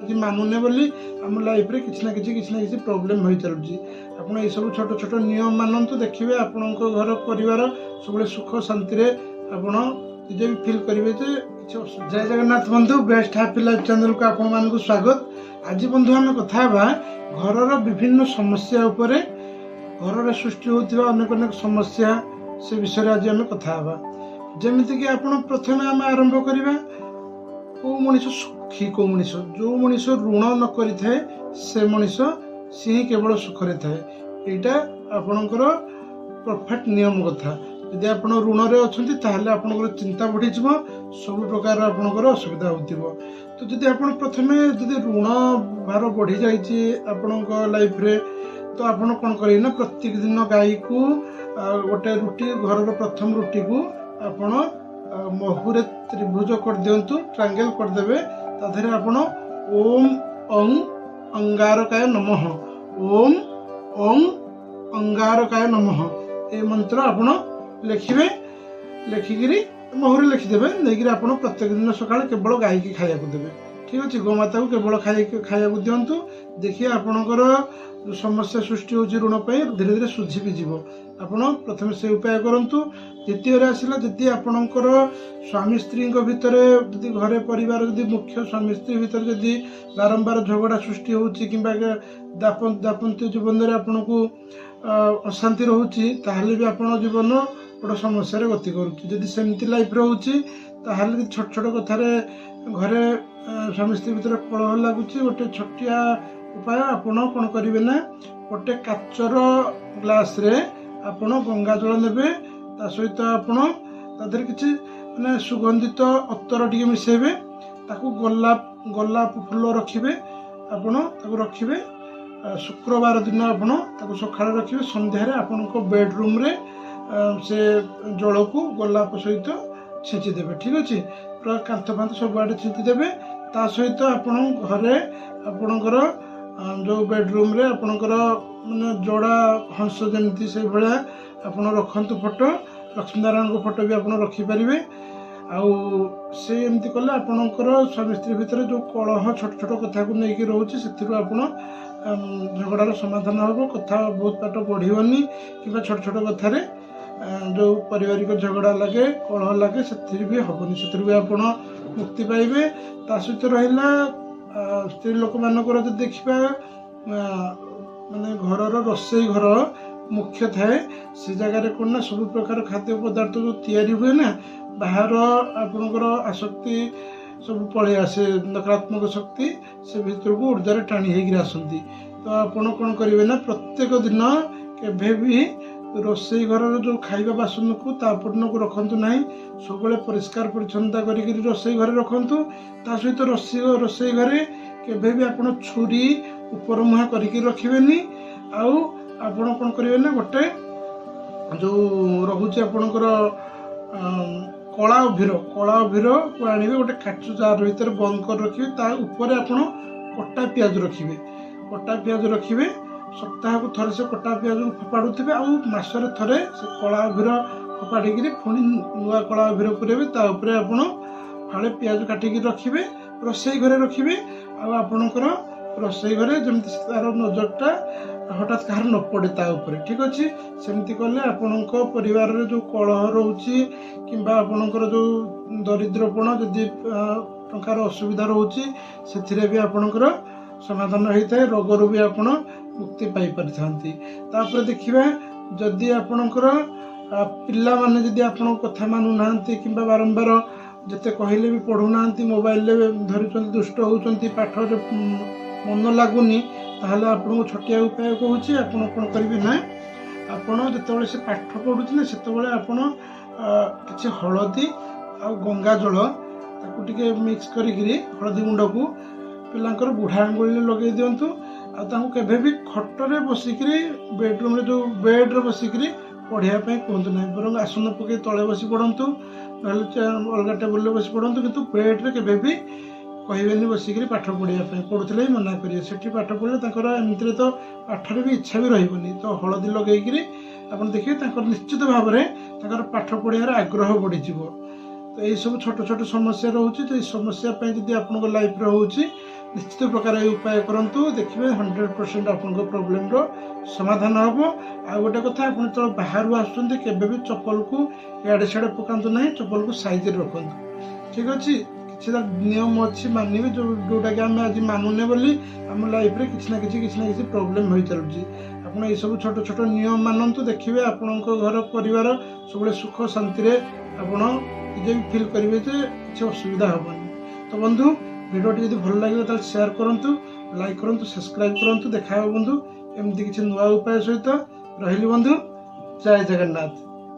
कि मानुने बोली आम लाइफ रे किसी ना किसी प्रॉब्लम हो चलुची। आपण ये सब छोट छोट नियम मानतु, देखिए आपण घर परिवार सब सुख शांति रे आपण निजे भी फील करेंगे जे किसी। जय जगन्नाथ बंधु, बेस्ट हैप्पी लाइफ चैनल को आपण मानक स्वागत। आज बंधु आम कथा घर विभिन्न समस्या उपरे, घर सृष्टि होता अनेक अनेक समस्या से विषय आज आम कथा जमीती कि आपण प्रथम आम आरंभ करवा को मनीष सुखी, को मनीष जो मनीष ऋण न करिथाए से मनीष सी ही केवल सुखरे थाए। यहाँ आपणकर परफेक्ट नियम कथा। यदि आप ऋण रे अच्छे ताहले आपणकर चिंता बढ़ी सब प्रकार आपणकर असुविधा होतिबो। तो जदि आप प्रथमे जदि ऋण भार बढ़ी जाइए आपण लाइफ रे, तो आपण कौन करें ना, प्रत्येक दिन गाई को गोटे रुटी, घर प्रथम रुटी को आपण महुरे त्रिभुज कर दियंतु, ट्रायंगल कर देबे। ताधरे आपण ओम अं अंगारकाय नमः, ओम अं अंगारकाय नमः ए मंत्र आपण लिखिबे। लिखिकी महुरे लिखिदेवे, नहीं आपण प्रत्येक दिन सकाळ केवल गाई की खाया को देबे। ठीक अच्छे, गोमाता को केवल खाया को दियंतु। देखिए आपणकर जो समस्या सृष्टि होची ऋण पे धीरे धीरे सुझी भी जीव। आपण प्रथम से उपाय करंतु। द्वितीय आसला जदि आपणकर स्वामी स्त्री भितर, जदि घरे परिवार जदि मुख्य स्वामी स्त्री भितर जदि बारंबार झगड़ा सृष्टि होची किंबा दाम्पत्य जीवन में आपन को अशांति रोची, ताहले भी आपण जीवन बड़ समस्या गति करुच्ची। जदि सेमती लाइफ रोची ताहले छोट छोट कथार घरे स्वामी स्त्री भितर कलह लगुच, गोटे छोटिया उपाय आपण कौन करेंगे ना, गोटे काचर ग्लास रे आपण गंगा जल नेबे, ता सहित आपण तादर किछि माने सुगंधित अत्तर टिके मिसेबे, ताकू गोलाप फूल रखिबे। आपण ताकू रखिबे शुक्रवार दिन, आपण ताकू सकाळ रखिबे। संध्यारे आपण को बेडरूम रे से जल को गोलाप सहित छेची देबे। ठीक अच्छे, पूरा कांथ फांथ सब आड़े छेची देबे। ता सहित आपण घरे आपणकर जो बेडरूम रे आपणकर माने जोड़ा हंस जमती से भाया आपण रखंतु फोटो, लक्ष्मीनारायण को फोटो भी आपण रखिपारे। आउ से एमती कले आपणकर स्वामी स्त्री भितर जो कलह छोट छोट कथा को लेकिन रोचे से आपण झगड़ार समाधान हम। कथा बहुत पाट बढ़नी कि छोट छोट कथार जो पारिवारिक झगड़ा लगे, कलह लगे, से भी हेनी, से भी आप मुक्ति पाइबे। ता सहित रहा स्त्री लोक मानकर जो देखा माने घर रोसई घर मुख्य थाए, से जगार कौन ना सब प्रकार खाद्य पदार्थ जो तैयारी हुए ना, बाहर आपणकर आसक्ति सब पलि आसे, नकारात्मक शक्ति से भीतर को ऊर्जा टाणी होकर आसती। तो आपण कौन करेंगे ना, प्रत्येक दिन केभे भी रोसई घर जो खाइबा बासन को तापन को रखंतु नहीं, सब परिष्कार परिच्छन्नता करी रोसई घर रखंतु। ता सहित रोसई घरे केभे भी आपण छुरी ऊपर मुहा करिकी रखिबेनी। आउ आपण कौन करेंगे ना, गोटे जो रोचे आपणकर कला अभीर को आनिबे, गोटे काच जार भीतर बंद कर रखिबे। ता ऊपर आपण कटा प्याज रखिबे, कटा प्याज रखिबे। सप्ताह को थरे से कटा प्याज को फोपाड़ुवे, आ मसरे थरे से कला अभीर फोपाड़ी पुणी नुआ कला अभीर पुरेबे। ता उपरे आपण फाड़े प्याज काटिकी रखिबे, रोसई घरे रखिबे। आपणकर रोसई घरे जमती तार नजरटा हठात कहार न पड़े ता उपरे। ठीक अच्छे, सेमती कले आपणक परिवार रे जो कलह रोची किंबा आपणकर जो दरिद्रपण जदि टंकार असुविधा रोची, से भी आपणकर समाधान होता है। रोगर भी आपण मुक्ति पाई पारि। तापर देखिबा जदि आपणकर पिला माने जदि आपण कथा मानु नांती किंबा बारंबार जते कहले भी पढ़ु नांती, मोबाइल रे धरुचंती, दुष्ट होउचंती, पाठ रे मन लागुनी, ताहले आपण को छोटिया उपाय कहूची। आपण कोन करिवे ना, आपण जतबेले से पाठ पढुची ना, सेतबेले आपण किछि हळदी आ गंगा जल ताकू टिके मिक्स करिकरी हळदी गुंड को पिलांकर बुढ़ा आंगुली लगे दिंतु। आगे भी खटरे बसिकी बेडरूम जो बेड्रे बसिकी पढ़ाई कहतु ना, बर आसन पकई तले बसी पढ़ु, ना अलग टेबुल बसी पढ़ु, कितु बेड्रे केवे भी कहबेनि बसिकी पाठ पढ़ाई पढ़ुले ही मना करेंगे। से पाठ पढ़ले एमती तो पाठर भी इच्छा भी रही। तो हलदी लगे आप देखिए निश्चित भाव में पाठ पढ़ार आग्रह बढ़ीज। तो यही सब छोट छोट समस्या रोचे। तो ये समस्या जब आप लाइफ रोचे निश्चित प्रकार ये उपाय करंतु देखिए 100% आपन प्रोब्लेम रो समाधान हम। आ गोटे कथा आप जो बाहर आसुँच केवे भी चप्पल को इे सियाड़े पकातु ना, चप्पल को साइज रखु। ठीक अच्छे कि नियम अच्छी मानवे जोटा कि आम आज मानुने बोली आम लाइफ रे किसी ना किसी प्रोब्लेम हो चलुची। आपड़ ये सब छोट छोट नियम मानतु देखिए आपण घर परिवार सब सुख शांति आपड़ निजे फिल करेंगे किसी असुविधा हेनी। तो बंधु भिडियोटी जब भल लगे तो शेयर करूँ, लाइक करूँ, सब्सक्राइब करूँ। देखा बंधु एमती किसी नुआ उपाय सहित रही बंधु। जय जगन्नाथ।